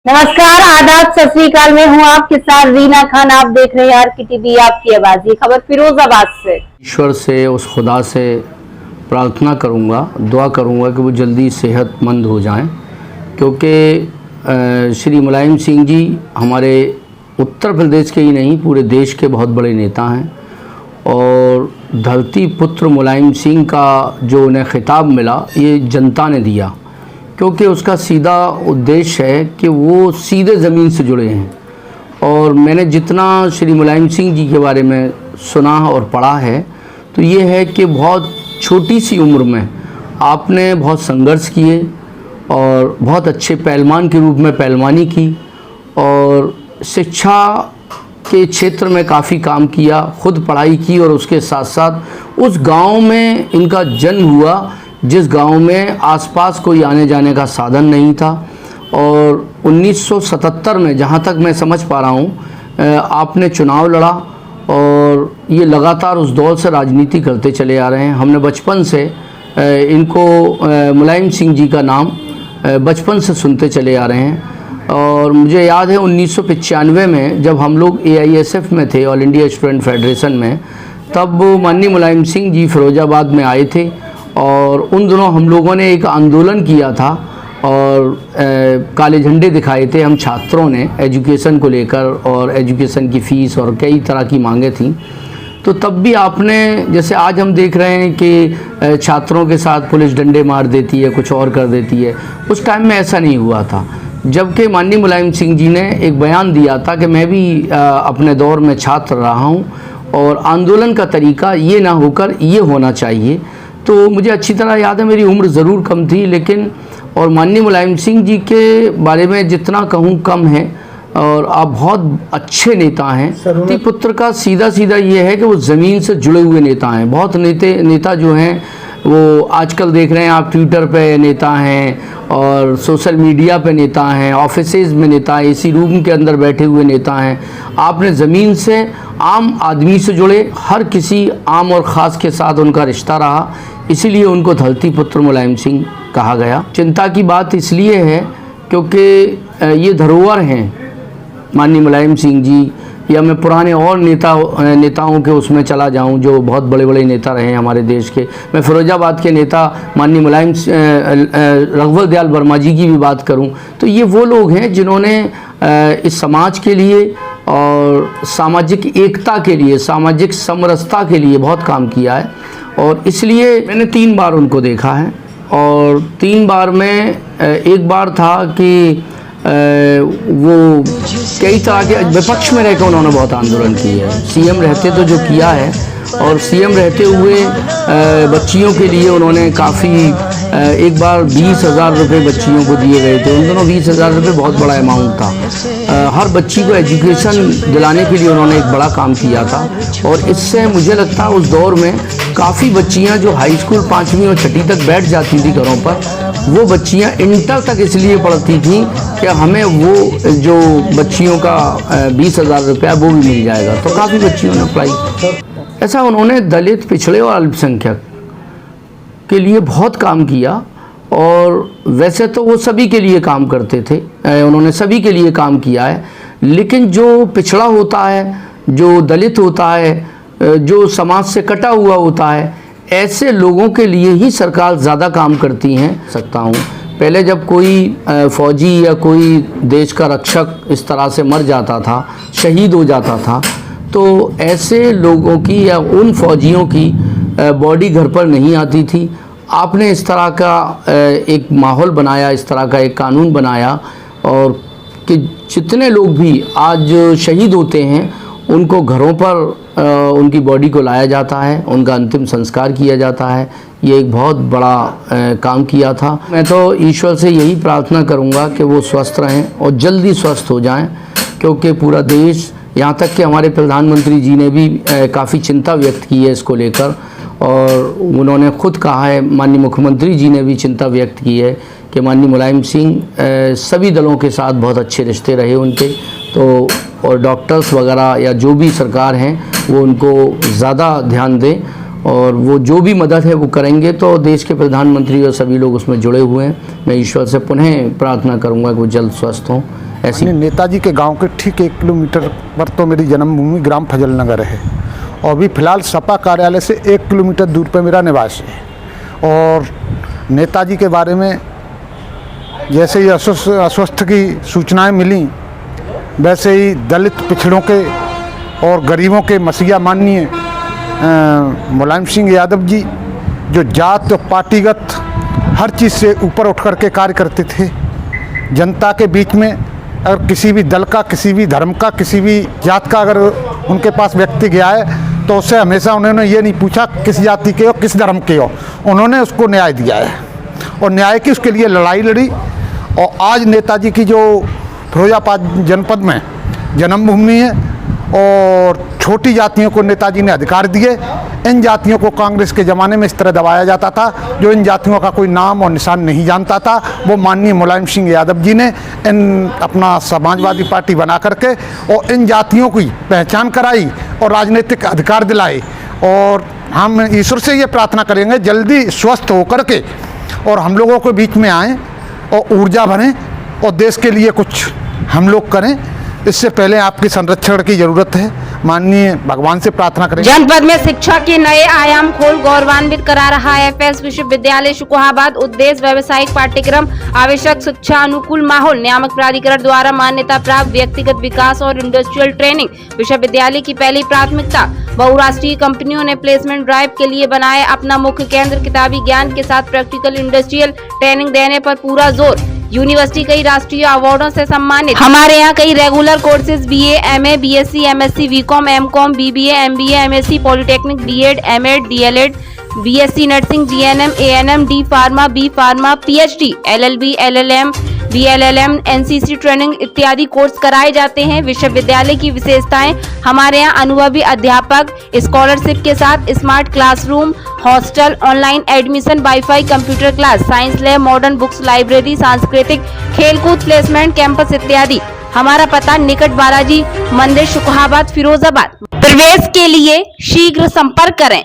नमस्कार, आदाब, सत श्री अकाल। मैं हूँ आपके साथ रीना खान। आप देख रहे हैं आरके टीवी, आपकी आवाज़। ये खबर फिरोजाबाद से। ईश्वर से, उस खुदा से प्रार्थना करूँगा, दुआ करूँगा कि वो जल्दी सेहतमंद हो जाएं, क्योंकि श्री मुलायम सिंह जी हमारे उत्तर प्रदेश के ही नहीं पूरे देश के बहुत बड़े नेता हैं। और धरती पुत्र मुलायम सिंह का जो उन्हें खिताब मिला, ये जनता ने दिया, क्योंकि उसका सीधा उद्देश्य है कि वो सीधे ज़मीन से जुड़े हैं। और मैंने जितना श्री मुलायम सिंह जी के बारे में सुना और पढ़ा है, तो ये है कि बहुत छोटी सी उम्र में आपने बहुत संघर्ष किए और बहुत अच्छे पहलवान के रूप में पहलवानी की और शिक्षा के क्षेत्र में काफ़ी काम किया, खुद पढ़ाई की और उसके साथ साथ उस गांव में इनका जन्म हुआ जिस गांव में आसपास कोई आने जाने का साधन नहीं था। और 1977 में, जहां तक मैं समझ पा रहा हूं, आपने चुनाव लड़ा और ये लगातार उस दौर से राजनीति करते चले आ रहे हैं। हमने बचपन से इनको मुलायम सिंह जी का नाम बचपन से सुनते चले आ रहे हैं। और मुझे याद है 1995 में जब हम लोग AISF में थे, ऑल इंडिया स्टूडेंट फेडरेशन में, तब माननीय मुलायम सिंह जी फिरोजाबाद में आए थे और उन दिनों हम लोगों ने एक आंदोलन किया था और काले झंडे दिखाए थे हम छात्रों ने एजुकेशन को लेकर, और एजुकेशन की फ़ीस और कई तरह की मांगें थीं। तो तब भी आपने, जैसे आज हम देख रहे हैं कि छात्रों के साथ पुलिस डंडे मार देती है, कुछ और कर देती है, उस टाइम में ऐसा नहीं हुआ था। जबकि माननीय मुलायम सिंह जी ने एक बयान दिया था कि मैं भी अपने दौर में छात्र रहा हूँ और आंदोलन का तरीका ये ना होकर ये होना चाहिए। तो मुझे अच्छी तरह याद है, मेरी उम्र ज़रूर कम थी, लेकिन और माननीय मुलायम सिंह जी के बारे में जितना कहूँ कम है। और आप बहुत अच्छे नेता हैं। धरती पुत्र का सीधा सीधा ये है कि वो ज़मीन से जुड़े हुए नेता हैं। बहुत नेता जो हैं वो आजकल देख रहे हैं आप, ट्विटर पे नेता हैं और सोशल मीडिया पे नेता हैं, ऑफिसेज में नेता हैं, AC रूम के अंदर बैठे हुए नेता हैं। आपने ज़मीन से, आम आदमी से जुड़े, हर किसी आम और ख़ास के साथ उनका रिश्ता रहा, इसीलिए उनको धरती पुत्र मुलायम सिंह कहा गया। चिंता की बात इसलिए है क्योंकि ये धरोहर हैं माननीय मुलायम सिंह जी, या मैं पुराने और नेताओं के उसमें चला जाऊं जो बहुत बड़े बड़े नेता रहे हैं हमारे देश के। मैं फिरोजाबाद के नेता माननीय मुलायम रघुवर दयाल वर्मा जी की भी बात करूं, तो ये वो लोग हैं जिन्होंने इस समाज के लिए और सामाजिक एकता के लिए, सामाजिक समरसता के लिए बहुत काम किया है। और इसलिए मैंने 3 बार उनको देखा है। और 3 बार में एक बार था कि वो कई तरह के विपक्ष में रहकर उन्होंने बहुत आंदोलन किया है। CM रहते तो जो किया है, और CM रहते हुए बच्चियों के लिए उन्होंने काफ़ी, एक बार 20,000 रुपये बच्चियों को दिए गए थे। उन दोनों 20,000 रुपये बहुत बड़ा अमाउंट था। हर बच्ची को एजुकेशन दिलाने के लिए उन्होंने एक बड़ा काम किया था। और इससे मुझे लगता है उस दौर में काफ़ी बच्चियां जो हाई स्कूल 5वीं और 6ठी तक बैठ जाती थी घरों पर, वो बच्चियां इंटर तक इसलिए पढ़ती थीं कि हमें वो जो बच्चियों का 20,000 रुपया वो भी मिल जाएगा। तो काफ़ी बच्चियों ने अप्लाई। ऐसा उन्होंने दलित, पिछड़े और अल्पसंख्यक के लिए बहुत काम किया। और वैसे तो वो सभी के लिए काम करते थे, उन्होंने सभी के लिए काम किया है, लेकिन जो पिछड़ा होता है, जो दलित होता है, जो समाज से कटा हुआ होता है, ऐसे लोगों के लिए ही सरकार ज़्यादा काम करती हैं। सकता हूँ पहले जब कोई फौजी या कोई देश का रक्षक इस तरह से मर जाता था, शहीद हो जाता था, तो ऐसे लोगों की या उन फौजियों की बॉडी घर पर नहीं आती थी। आपने इस तरह का एक माहौल बनाया, इस तरह का एक कानून बनाया, और कि जितने लोग भी आज शहीद होते हैं उनको घरों पर उनकी बॉडी को लाया जाता है, उनका अंतिम संस्कार किया जाता है। ये एक बहुत बड़ा काम किया था। मैं तो ईश्वर से यही प्रार्थना करूंगा कि वो स्वस्थ रहें और जल्दी स्वस्थ हो जाएं, क्योंकि पूरा देश, यहाँ तक कि हमारे प्रधानमंत्री जी ने भी काफ़ी चिंता व्यक्त की है इसको लेकर। और उन्होंने खुद कहा है, माननीय मुख्यमंत्री जी ने भी चिंता व्यक्त की है कि माननीय मुलायम सिंह सभी दलों के साथ बहुत अच्छे रिश्ते रहे उनके। तो और डॉक्टर्स वगैरह या जो भी सरकार हैं वो उनको ज़्यादा ध्यान दें, और वो जो भी मदद है वो करेंगे। तो देश के प्रधानमंत्री और सभी लोग उसमें जुड़े हुए हैं। मैं ईश्वर से पुनः प्रार्थना करूंगा कि वो जल्द स्वस्थ हों। ऐसी नेताजी के गांव के ठीक 1 किलोमीटर पर तो मेरी जन्मभूमि ग्राम फजल नगर है और अभी फ़िलहाल सपा कार्यालय से 1 किलोमीटर दूर पर मेरा निवास है। और नेताजी के बारे में जैसे ही अस्वस्थ की सूचनाएं मिली वैसे ही दलित पिछड़ों के और गरीबों के मसीहा माननीय मुलायम सिंह यादव जी जो जात और पार्टीगत हर चीज़ से ऊपर उठ करके कार्य करते थे, जनता के बीच में अगर किसी भी दल का, किसी भी धर्म का, किसी भी जात का अगर उनके पास व्यक्ति गया है तो उससे हमेशा उन्होंने ये नहीं पूछा किस जाति के हो, किस धर्म के हो, उन्होंने उसको न्याय दिया है और न्याय की उसके लिए लड़ाई लड़ी। और आज नेताजी की जो फिरोजाबाद जनपद में जन्मभूमि है और छोटी जातियों को नेताजी ने अधिकार दिए। इन जातियों को कांग्रेस के ज़माने में इस तरह दबाया जाता था, जो इन जातियों का कोई नाम और निशान नहीं जानता था, वो माननीय मुलायम सिंह यादव जी ने इन अपना समाजवादी पार्टी बना करके और इन जातियों की पहचान कराई और राजनीतिक अधिकार दिलाए। और हम ईश्वर से ये प्रार्थना करेंगे जल्दी स्वस्थ होकर के और हम लोगों के बीच में आएँ और ऊर्जा भरें और देश के लिए कुछ हम लोग करें। इससे पहले आपकी संरक्षण की जरूरत है, माननीय भगवान से प्रार्थना करें। जनपद में शिक्षा के नए आयाम खोल गौरवान्वित करा रहा है एफएस विश्वविद्यालय शुकुहाबाद। उद्देश्य व्यावसायिक पाठ्यक्रम, आवश्यक शिक्षा अनुकूल माहौल, नियामक प्राधिकरण द्वारा मान्यता प्राप्त व्यक्तिगत विकास और इंडस्ट्रियल ट्रेनिंग। विश्वविद्यालय की पहली प्राथमिकता बहुराष्ट्रीय कंपनियों ने प्लेसमेंट ड्राइव के लिए बनाए अपना मुख्य केंद्र। किताबी ज्ञान के साथ प्रैक्टिकल इंडस्ट्रियल ट्रेनिंग देने पर पूरा जोर। यूनिवर्सिटी कई राष्ट्रीय अवार्डों से सम्मानित। हमारे यहाँ कई regular courses BA, MA, BSc, MSc, BCom, MCom, BBA, MBA, MSc, polytechnic, BEd, MEd, DElEd, BSc nursing, GNM, ANM, D pharma, B pharma, PhD, LLB, LLM, BLLM, NCC training इत्यादि कोर्स कराए जाते हैं। विश्वविद्यालय की विशेषताएं, हमारे यहाँ अनुभवी अध्यापक, स्कॉलरशिप के साथ smart classroom, hostel, online admission, wifi, computer class, science lab, modern books library, सांस्कृतिक, खेलकूद, प्लेसमेंट कैंपस इत्यादि। हमारा पता निकट बालाजी मंदिर, शुकुहाबाद, फिरोजाबाद। प्रवेश के लिए शीघ्र संपर्क करें।